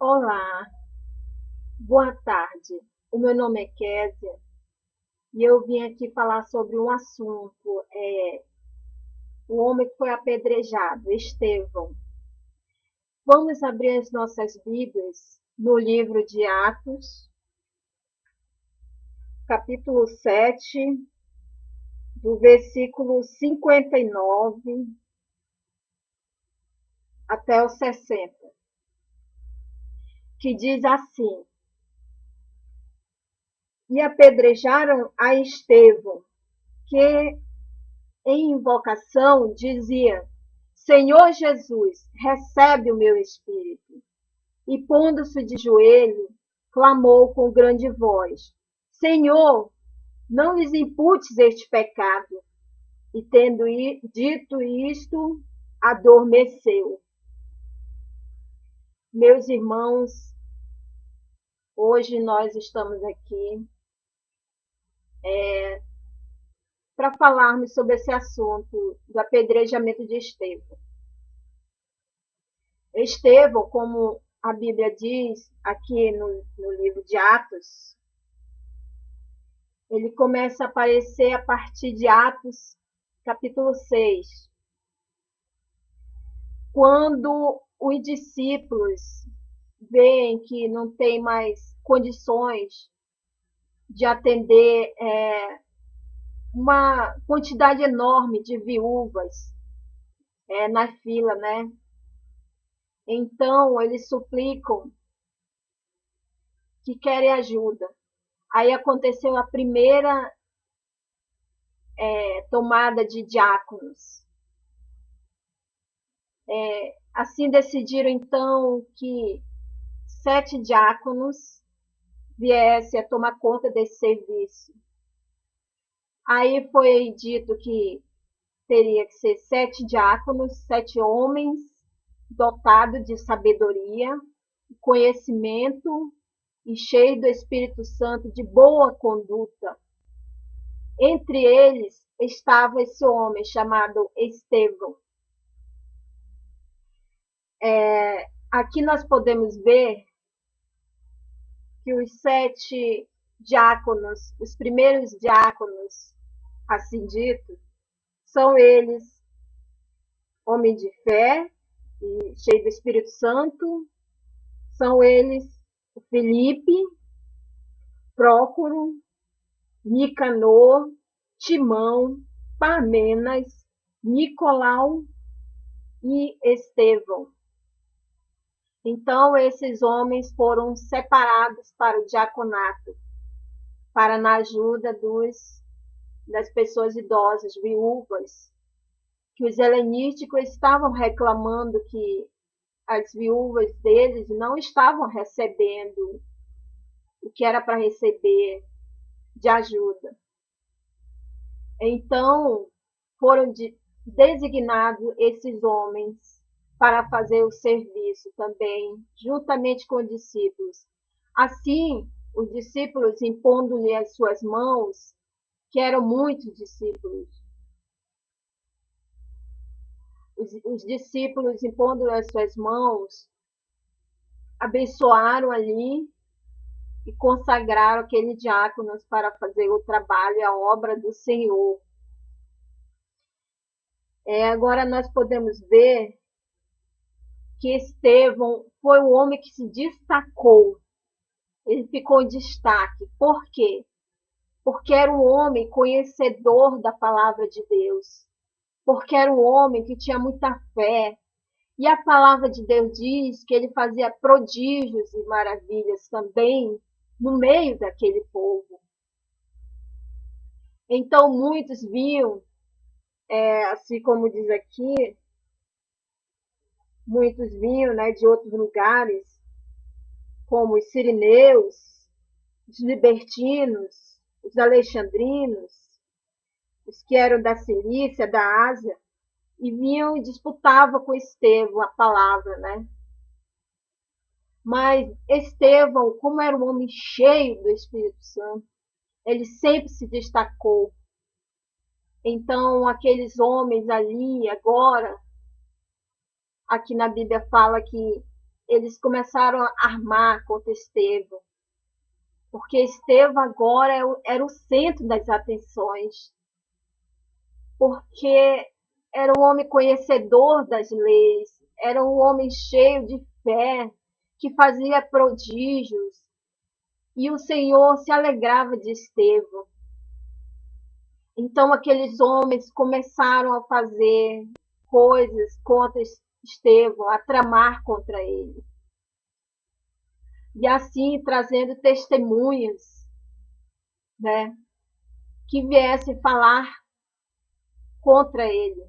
Olá, boa tarde. O meu nome é Késia e eu vim aqui falar sobre um assunto, o homem que foi apedrejado, Estevão. Vamos abrir as nossas Bíblias no livro de Atos, capítulo 7, do versículo 59 até o 60, que diz assim: E apedrejaram a Estevão, que em invocação dizia: Senhor Jesus, recebe o meu espírito. E pondo-se de joelho, clamou com grande voz: Senhor, não lhes imputes este pecado. E tendo dito isto, adormeceu. Meus irmãos, hoje nós estamos aqui para falarmos sobre esse assunto do apedrejamento de Estevão. Estevão, como a Bíblia diz aqui no livro de Atos, ele começa a aparecer a partir de Atos, capítulo 6, quando os discípulos veem que não tem mais condições de atender uma quantidade enorme de viúvas na fila, né? Então, eles suplicam que querem ajuda. Aí aconteceu a primeira tomada de diáconos. Assim decidiram, então, que 7 diáconos viessem a tomar conta desse serviço. Aí foi dito que teria que ser 7 diáconos, 7 homens dotados de sabedoria, conhecimento e cheios do Espírito Santo, de boa conduta. Entre eles estava esse homem chamado Estevão. Aqui nós podemos ver que os 7 diáconos, os primeiros diáconos, assim dito, são eles homens de fé e cheios do Espírito Santo, são eles o Filipe, Prócoro, Nicanor, Timão, Parmenas, Nicolau e Estevão. Então, esses homens foram separados para o diaconato, para na ajuda das pessoas idosas, viúvas, que os helenísticos estavam reclamando que as viúvas deles não estavam recebendo o que era para receber de ajuda. Então, foram designados esses homens para fazer o serviço também, juntamente com os discípulos. Assim, os discípulos impondo-lhe as suas mãos, que eram muitos discípulos, os discípulos impondo as suas mãos, abençoaram ali e consagraram aqueles diáconos para fazer o trabalho e a obra do Senhor. Agora nós podemos ver que Estevão foi o homem que se destacou. Ele ficou em destaque. Por quê? Porque era um homem conhecedor da palavra de Deus. Porque era um homem que tinha muita fé. E a palavra de Deus diz que ele fazia prodígios e maravilhas também no meio daquele povo. Então muitos viam, assim como diz aqui, muitos vinham, né, de outros lugares, como os sirineus, os libertinos, os alexandrinos, os que eram da Cilícia, da Ásia, e vinham e disputavam com Estevão a palavra, né? Mas Estevão, como era um homem cheio do Espírito Santo, ele sempre se destacou. Então, aqueles homens ali, agora, aqui na Bíblia fala que eles começaram a armar contra Estevão, porque Estevão agora era o centro das atenções, porque era um homem conhecedor das leis, era um homem cheio de fé, que fazia prodígios, e o Senhor se alegrava de Estevão. Então aqueles homens começaram a fazer coisas contra Estevão, a tramar contra ele. E assim trazendo testemunhas, né, que viessem falar contra ele.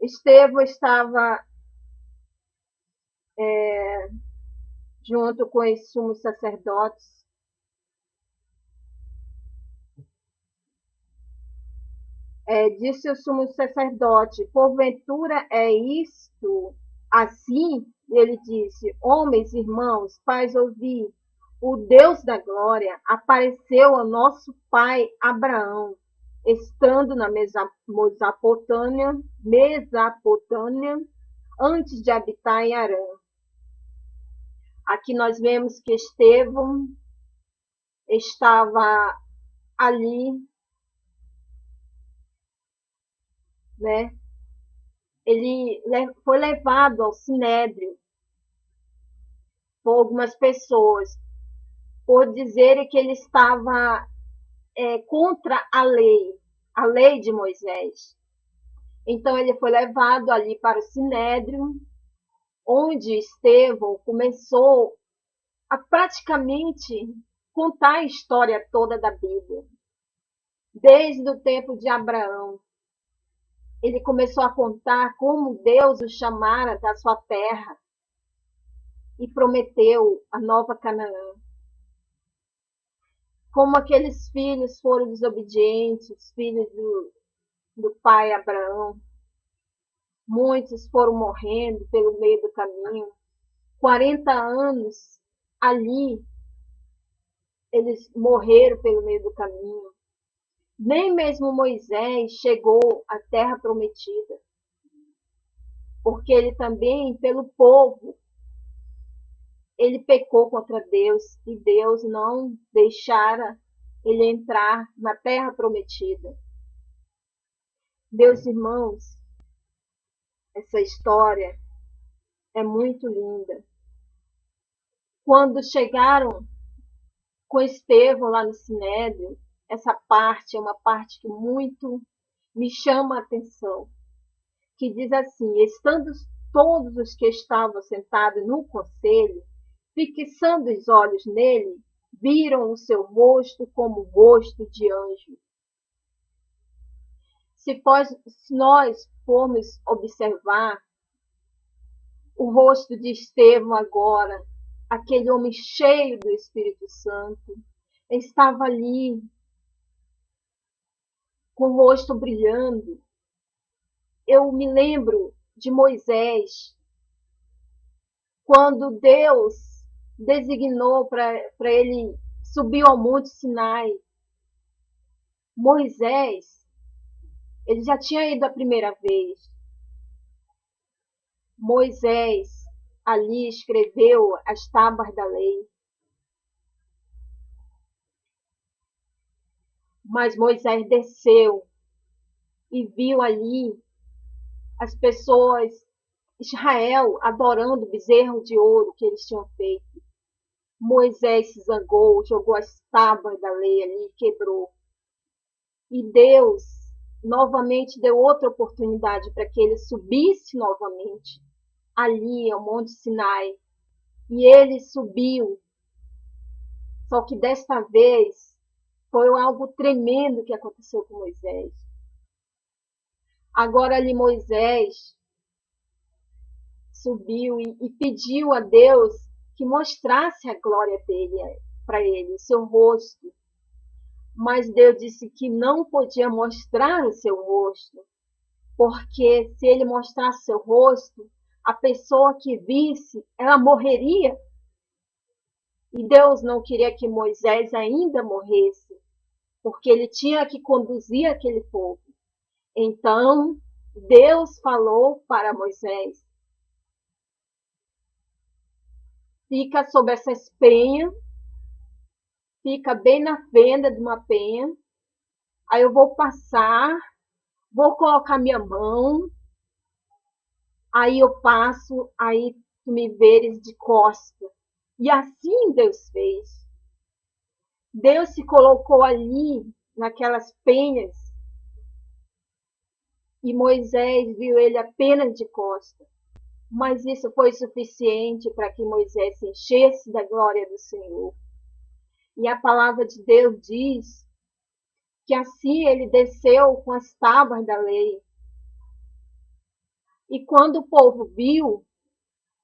Estevão estava junto com os sumos sacerdotes. Disse o sumo sacerdote: porventura é isto assim? Ele disse: homens, irmãos, pais, ouvi. O Deus da glória apareceu ao nosso pai Abraão, estando na Mesopotâmia, antes de habitar em Harã. Aqui nós vemos que Estevão estava ali, né? Ele foi levado ao Sinédrio por algumas pessoas, por dizerem que ele estava contra a lei de Moisés. Então ele foi levado ali para o Sinédrio, onde Estevão começou a praticamente contar a história toda da Bíblia. Desde o tempo de Abraão, ele começou a contar como Deus o chamara da sua terra e prometeu a nova Canaã. Como aqueles filhos foram desobedientes, os filhos do pai Abraão. Muitos foram morrendo pelo meio do caminho. 40 anos ali, eles morreram pelo meio do caminho. Nem mesmo Moisés chegou à terra prometida, porque ele também, pelo povo, ele pecou contra Deus e Deus não deixara ele entrar na terra prometida. Meus irmãos, essa história é muito linda. Quando chegaram com Estevão lá no Sinédrio, essa parte é uma parte que muito me chama a atenção, que diz assim: estando todos os que estavam sentados no conselho, fixando os olhos nele, viram o seu rosto como o rosto de anjo. Se nós formos observar o rosto de Estevão agora, aquele homem cheio do Espírito Santo, estava ali com o rosto brilhando. Eu me lembro de Moisés, quando Deus designou para ele subir ao Monte Sinai. Moisés, ele já tinha ido a primeira vez. Moisés ali escreveu as tábuas da lei. Mas Moisés desceu e viu ali as pessoas, Israel, adorando o bezerro de ouro que eles tinham feito. Moisés se zangou, jogou as tábuas da lei ali e quebrou. E Deus novamente deu outra oportunidade para que ele subisse novamente ali ao Monte Sinai. E ele subiu. Só que desta vez foi algo tremendo que aconteceu com Moisés. Agora ali Moisés subiu e pediu a Deus que mostrasse a glória dele para ele, o seu rosto. Mas Deus disse que não podia mostrar o seu rosto, porque se ele mostrasse seu rosto, a pessoa que visse, ela morreria. E Deus não queria que Moisés ainda morresse, porque ele tinha que conduzir aquele povo. Então, Deus falou para Moisés: fica sobre essas penhas, fica bem na fenda de uma penha. Aí eu vou passar, vou colocar minha mão, aí eu passo, aí tu me veres de costa. E assim Deus fez. Deus se colocou ali, naquelas penhas, e Moisés viu ele apenas de costa. Mas isso foi suficiente para que Moisés se enchesse da glória do Senhor. E a palavra de Deus diz que assim ele desceu com as tábuas da lei. E quando o povo viu,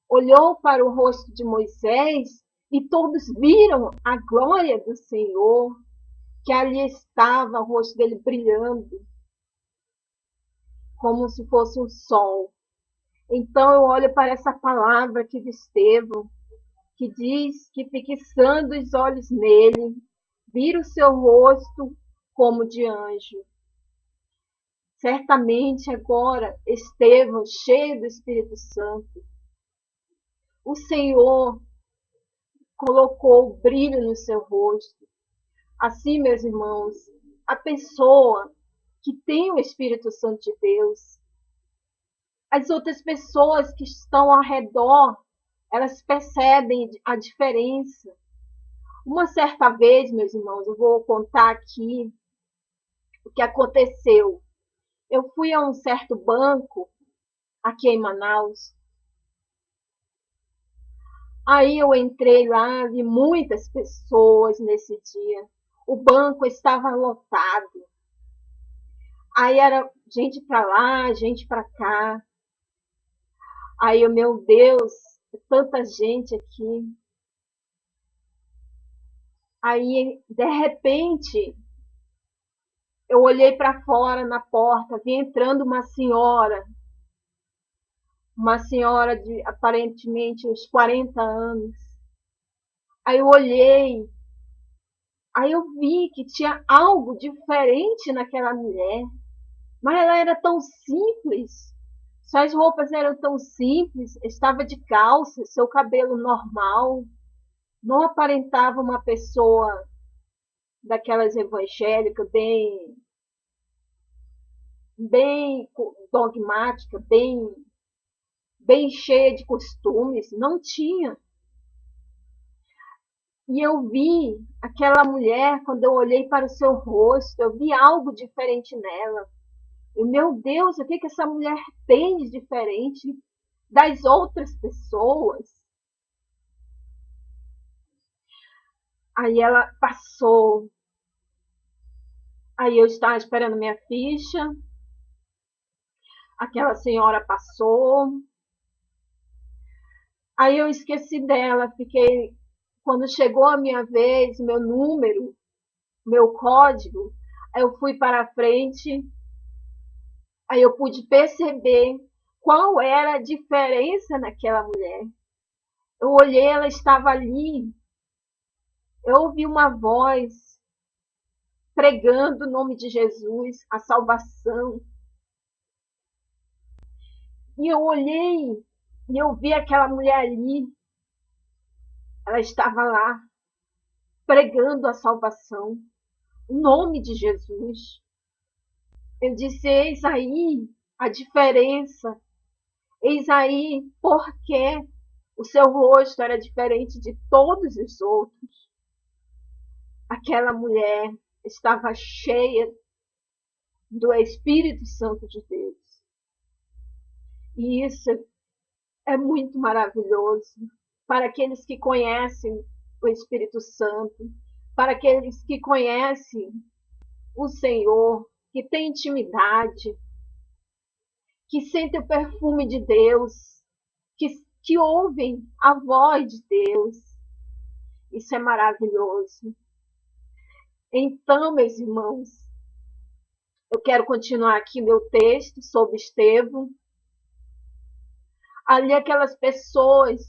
olhou para o rosto de Moisés e todos viram a glória do Senhor, que ali estava o rosto dele brilhando, como se fosse um sol. Então eu olho para essa palavra aqui de Estevão, que diz que fixando os olhos nele, vira o seu rosto como de anjo. Certamente agora Estevão, cheio do Espírito Santo, o Senhor colocou brilho no seu rosto. Assim, meus irmãos, a pessoa que tem o Espírito Santo de Deus, as outras pessoas que estão ao redor, elas percebem a diferença. Uma certa vez, meus irmãos, eu vou contar aqui o que aconteceu. Eu fui a um certo banco aqui em Manaus. Aí eu entrei lá, vi muitas pessoas nesse dia. O banco estava lotado. Aí era gente para lá, gente para cá. Aí, meu Deus, tanta gente aqui. Aí, de repente, eu olhei para fora na porta, vi entrando senhora de aparentemente uns 40 anos. Aí eu olhei, aí eu vi que tinha algo diferente naquela mulher, mas ela era tão simples, suas roupas eram tão simples, estava de calça, seu cabelo normal, não aparentava uma pessoa daquelas evangélicas bem dogmática, bem cheia de costumes, não tinha. E eu vi aquela mulher, quando eu olhei para o seu rosto, eu vi algo diferente nela. E, meu Deus, o que essa mulher tem de diferente das outras pessoas? Aí ela passou. Aí eu estava esperando minha ficha. Aquela senhora passou. Aí eu esqueci dela, fiquei. Quando chegou a minha vez, meu número, meu código, aí eu fui para a frente, aí eu pude perceber qual era a diferença naquela mulher. Eu olhei, ela estava ali, eu ouvi uma voz pregando o nome de Jesus, a salvação. E eu olhei e eu vi aquela mulher ali, ela estava lá, pregando a salvação, o nome de Jesus. Eu disse, eis aí a diferença, eis aí porque o seu rosto era diferente de todos os outros. Aquela mulher estava cheia do Espírito Santo de Deus. E isso é muito maravilhoso para aqueles que conhecem o Espírito Santo, para aqueles que conhecem o Senhor, que têm intimidade, que sentem o perfume de Deus, que ouvem a voz de Deus. Isso é maravilhoso. Então, meus irmãos, eu quero continuar aqui meu texto sobre Estevão. Ali aquelas pessoas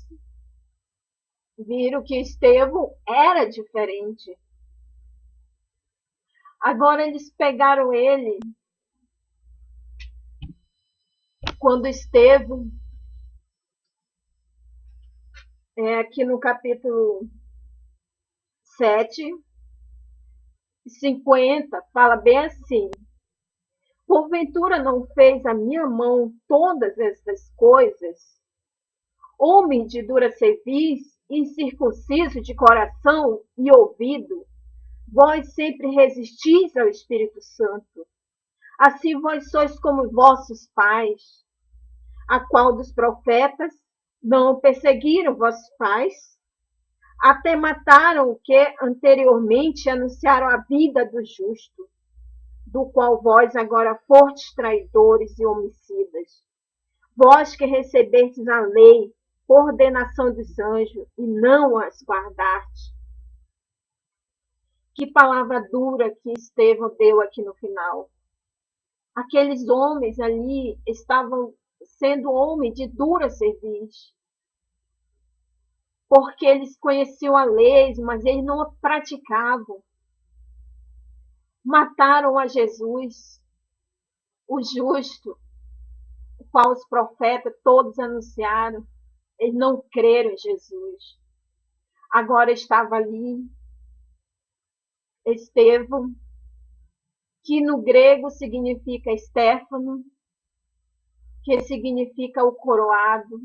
viram que Estevão era diferente. Agora eles pegaram ele quando Estevão Aqui no capítulo 7, 50, fala bem assim: porventura não fez a minha mão todas estas coisas? Homem de dura cerviz, incircunciso de coração e ouvido, vós sempre resistis ao Espírito Santo. Assim vós sois como vossos pais, a qual dos profetas não perseguiram vossos pais, até mataram o que anteriormente anunciaram a vida do justo, do qual vós agora fostes traidores e homicidas. Vós que recebestes a lei por ordenação dos anjos e não as guardaste. Que palavra dura que Estevão deu aqui no final. Aqueles homens ali estavam sendo homens de dura cerviz, porque eles conheciam a lei, mas eles não a praticavam. Mataram a Jesus, o justo, o qual os profetas todos anunciaram. Eles não creram em Jesus. Agora estava ali Estevão, que no grego significa Estéfano, que significa o coroado.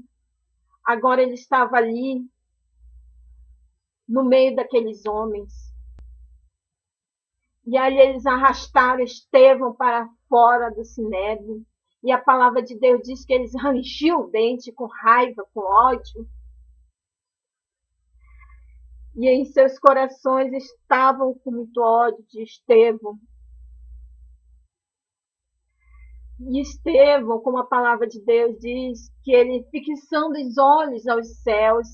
Agora ele estava ali no meio daqueles homens. E aí eles arrastaram Estevão para fora do sinédrio. E a palavra de Deus diz que eles rangiam o dente com raiva, com ódio. E em seus corações estavam com muito ódio de Estevão. E Estevão, como a palavra de Deus diz, que ele, fixando os olhos aos céus,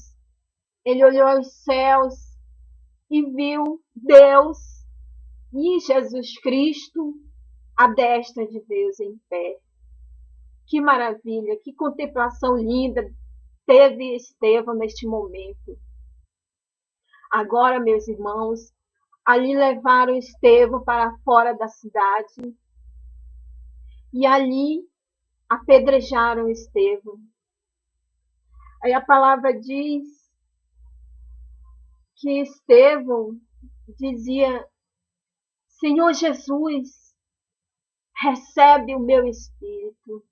ele olhou aos céus e viu Deus e Jesus Cristo à destra de Deus em pé. Que maravilha, que contemplação linda teve Estevão neste momento. Agora, meus irmãos, ali levaram Estevão para fora da cidade e ali apedrejaram Estevão. Aí a palavra diz que Estevão dizia: Senhor Jesus, recebe o meu espírito.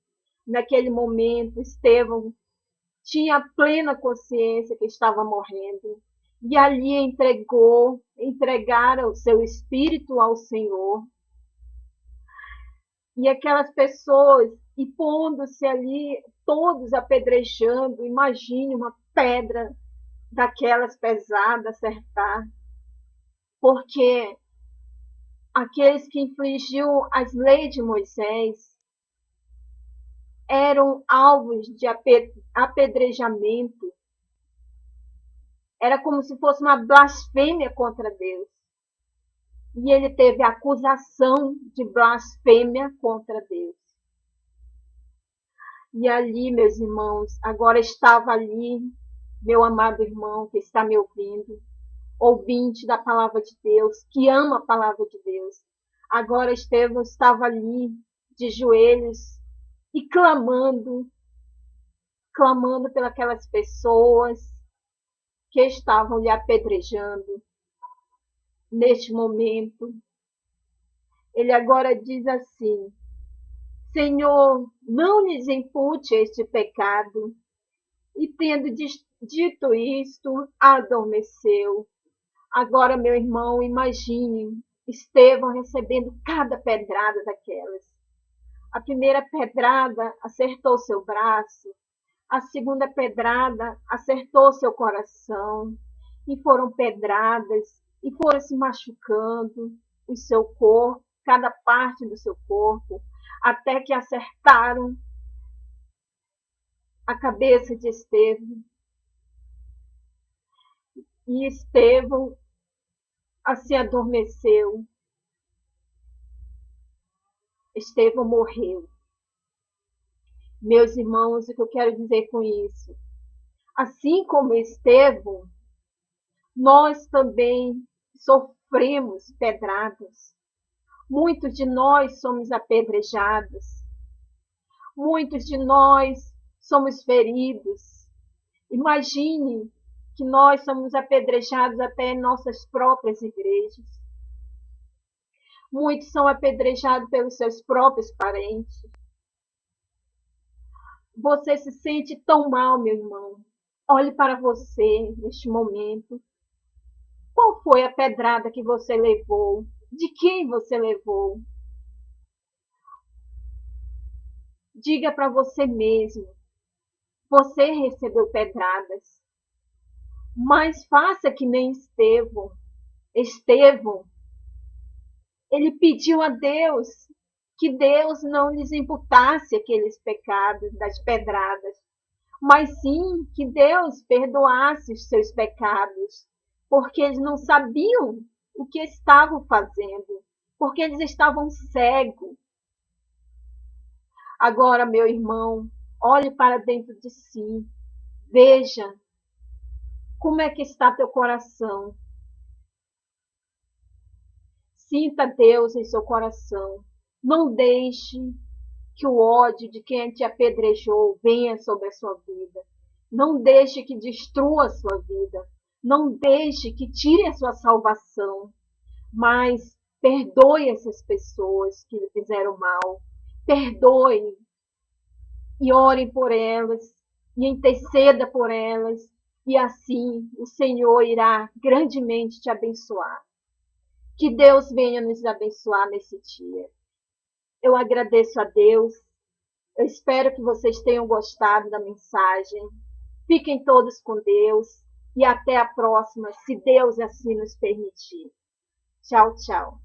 Naquele momento, Estevão tinha plena consciência que estava morrendo. E ali entregaram o seu espírito ao Senhor. E aquelas pessoas, e pondo-se ali, todos apedrejando, imagine uma pedra daquelas pesadas acertar. Porque aqueles que infringiam as leis de Moisés eram alvos de apedrejamento. Era como se fosse uma blasfêmia contra Deus. E ele teve acusação de blasfêmia contra Deus. E ali, meus irmãos, agora estava ali, meu amado irmão que está me ouvindo, ouvinte da palavra de Deus, que ama a palavra de Deus. Agora Estevão estava ali, de joelhos, e clamando pelas pessoas que estavam lhe apedrejando. Neste momento, ele agora diz assim: Senhor, não lhes impute este pecado. E tendo dito isto, adormeceu. Agora, meu irmão, imagine Estevão recebendo cada pedrada daquelas. A primeira pedrada acertou seu braço, a segunda pedrada acertou seu coração, e foram pedradas, e foram se machucando o seu corpo, cada parte do seu corpo, até que acertaram a cabeça de Estevão. E Estevão assim adormeceu. Estevão morreu. Meus irmãos, o que eu quero dizer com isso? Assim como Estevão, nós também sofremos pedradas. Muitos de nós somos apedrejados. Muitos de nós somos feridos. Imagine que nós somos apedrejados até em nossas próprias igrejas. Muitos são apedrejados pelos seus próprios parentes. Você se sente tão mal, meu irmão. Olhe para você neste momento. Qual foi a pedrada que você levou? De quem você levou? Diga para você mesmo. Você recebeu pedradas. Mas faça que nem Estevão. Estevão, ele pediu a Deus que Deus não lhes imputasse aqueles pecados das pedradas, mas sim que Deus perdoasse os seus pecados, porque eles não sabiam o que estavam fazendo, porque eles estavam cegos. Agora, meu irmão, olhe para dentro de si, veja como é que está teu coração. Sinta Deus em seu coração. Não deixe que o ódio de quem te apedrejou venha sobre a sua vida. Não deixe que destrua a sua vida. Não deixe que tire a sua salvação. Mas perdoe essas pessoas que lhe fizeram mal. Perdoe e ore por elas e interceda por elas. E assim o Senhor irá grandemente te abençoar. Que Deus venha nos abençoar nesse dia. Eu agradeço a Deus. Eu espero que vocês tenham gostado da mensagem. Fiquem todos com Deus e até a próxima, se Deus assim nos permitir. Tchau, tchau.